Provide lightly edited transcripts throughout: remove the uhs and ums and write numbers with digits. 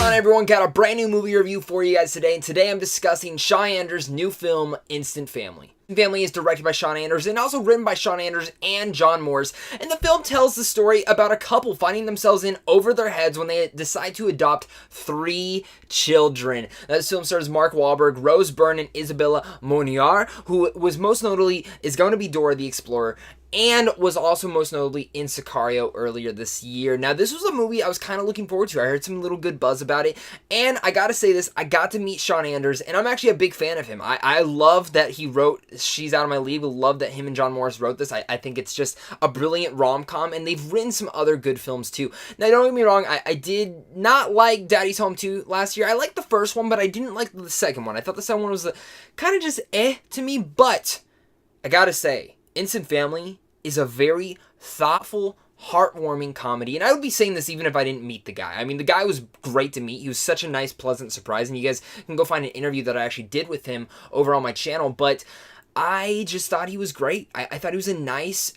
on, everyone? Got a brand new movie review for you guys today, and today I'm discussing Shawn Anders' new film, Instant Family. Family is directed by Shawn Anders and also written by Shawn Anders and John Morris, and the film tells the story about a couple finding themselves in over their heads when they decide to adopt 3 children. Now, this film stars Mark Wahlberg, Rose Byrne, and Isabela Moner, who was most notably is going to be Dora the Explorer, and was also most notably in Sicario earlier this year. Now, this was a movie I was kind of looking forward to. I heard some little good buzz about it, and I gotta say this, I got to meet Shawn Anders, and I'm actually a big fan of him. I love that he wrote She's Out of My League. I love that him and John Morris wrote this. I think it's just a brilliant rom-com, and they've written some other good films too. Now, don't get me wrong, I did not like Daddy's Home 2 last year. I liked the first one, but I didn't like the second one. I thought the second one was kind of just to me, but I gotta say, Instant Family is a very thoughtful, heartwarming comedy, and I would be saying this even if I didn't meet the guy. I mean, the guy was great to meet. He was such a nice, pleasant surprise, and you guys can go find an interview that I actually did with him over on my channel, but I just thought he was great. I thought he was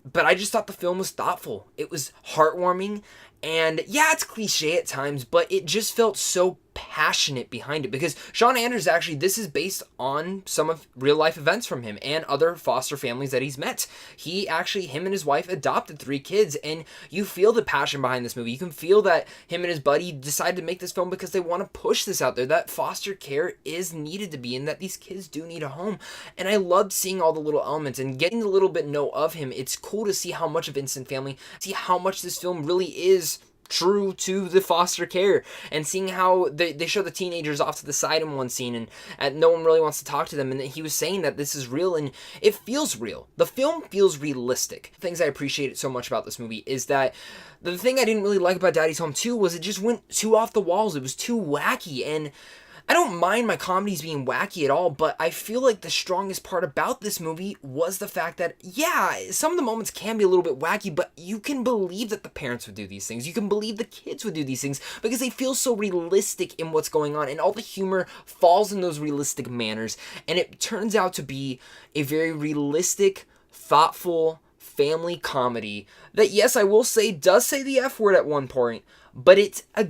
but I just thought the film was thoughtful. It was heartwarming, and yeah, it's cliche at times, but it just felt so passionate behind it, because Shawn Anders, actually, this is based on some of real life events from him and other foster families that he's met. Him and his wife adopted 3 kids, and you feel the passion behind this movie. You can feel that him and his buddy decided to make this film because they want to push this out there, that foster care is needed to be, and that these kids do need a home. And I loved seeing all the little elements and getting a little bit know of him. It's cool to see how much of Instant Family, see how much this film really is true to the foster care, and seeing how they show the teenagers off to the side in one scene, and no one really wants to talk to them, and he was saying that this is real, and it feels real. The film feels realistic. Things I appreciated so much about this movie is that the thing I didn't really like about Daddy's Home 2 was it just went too off the walls. It was too wacky, and I don't mind my comedies being wacky at all, but I feel like the strongest part about this movie was the fact that, yeah, some of the moments can be a little bit wacky, but you can believe that the parents would do these things. You can believe the kids would do these things because they feel so realistic in what's going on, and all the humor falls in those realistic manners, and it turns out to be a very realistic, thoughtful family comedy that, yes, I will say, does say the F word at one point, but it's a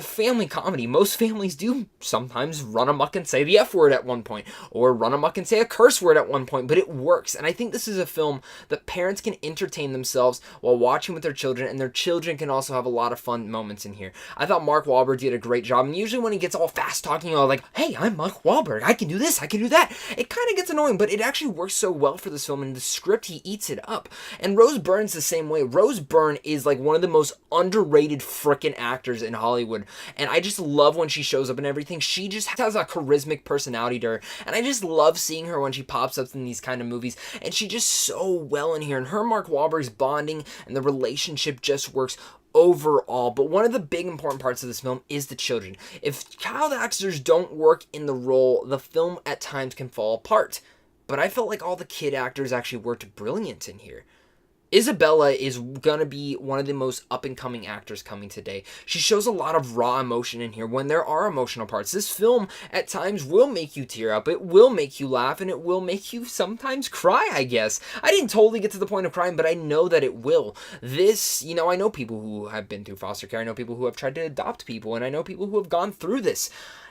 family comedy. Most families do sometimes run amok and say the F word at one point, or run amok and say a curse word at one point, but it works. And I think this is a film that parents can entertain themselves while watching with their children, and their children can also have a lot of fun moments in here. I thought Mark Wahlberg did a great job, and usually when he gets all fast talking, all like, hey, I'm Mark Wahlberg, I can do this, I can do that, it kind of gets annoying, but it actually works so well for this film, and the script, he eats it up. And Rose Byrne's the same way. Rose Byrne is like one of the most underrated frickin' actors in Hollywood, and I just love when she shows up and everything. She just has a charismatic personality to her, and I just love seeing her when she pops up in these kind of movies, and she just so well in here, and her and Mark Wahlberg's bonding and the relationship just works overall. But one of the big important parts of this film is the children. If child actors don't work in the role, the film at times can fall apart, but I felt like all the kid actors actually worked brilliant in here. Isabela is gonna be one of the most up-and-coming actors coming today. She shows a lot of raw emotion in here when there are emotional parts. This film, at times, will make you tear up, it will make you laugh, and it will make you sometimes cry, I guess. I didn't totally get to the point of crying, but I know that it will. This, I know people who have been through foster care, I know people who have tried to adopt people, and I know people who have gone through this.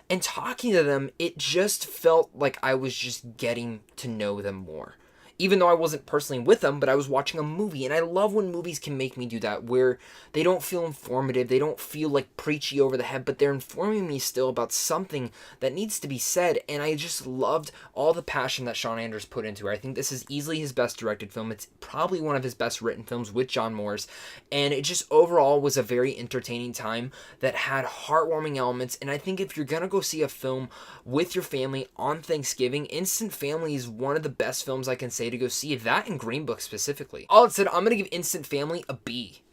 And talking to them, it just felt like I was just getting to know them more. Even though I wasn't personally with them, but I was watching a movie, and I love when movies can make me do that, where they don't feel informative, they don't feel like preachy over the head, but they're informing me still about something that needs to be said, and I just loved all the passion that Shawn Anders put into it. I think this is easily his best directed film. It's probably one of his best written films with John Morris, and it just overall was a very entertaining time that had heartwarming elements, and I think if you're gonna go see a film with your family on Thanksgiving, Instant Family is one of the best films I can say to go see, that and Green Book specifically. All that said, I'm gonna give Instant Family a B.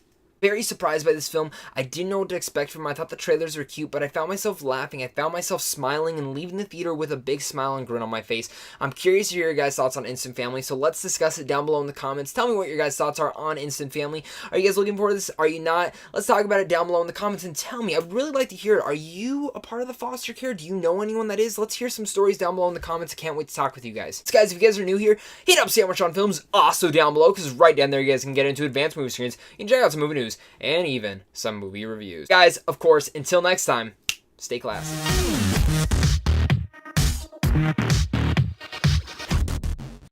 Very surprised by this film. I didn't know what to expect from it. I thought the trailers were cute, but I found myself laughing. I found myself smiling and leaving the theater with a big smile and grin on my face. I'm curious to hear your guys' thoughts on Instant Family, so let's discuss it down below in the comments. Tell me what your guys' thoughts are on Instant Family. Are you guys looking forward to this? Are you not? Let's talk about it down below in the comments, and tell me. I'd really like to hear it. Are you a part of the foster care? Do you know anyone that is? Let's hear some stories down below in the comments. I can't wait to talk with you guys. So guys, if you guys are new here, hit up Sandwich on Films also down below, because right down there you guys can get into advanced movie screens. You can check out some movie news, news, and even some movie reviews. Guys, of course, until next time, stay classy.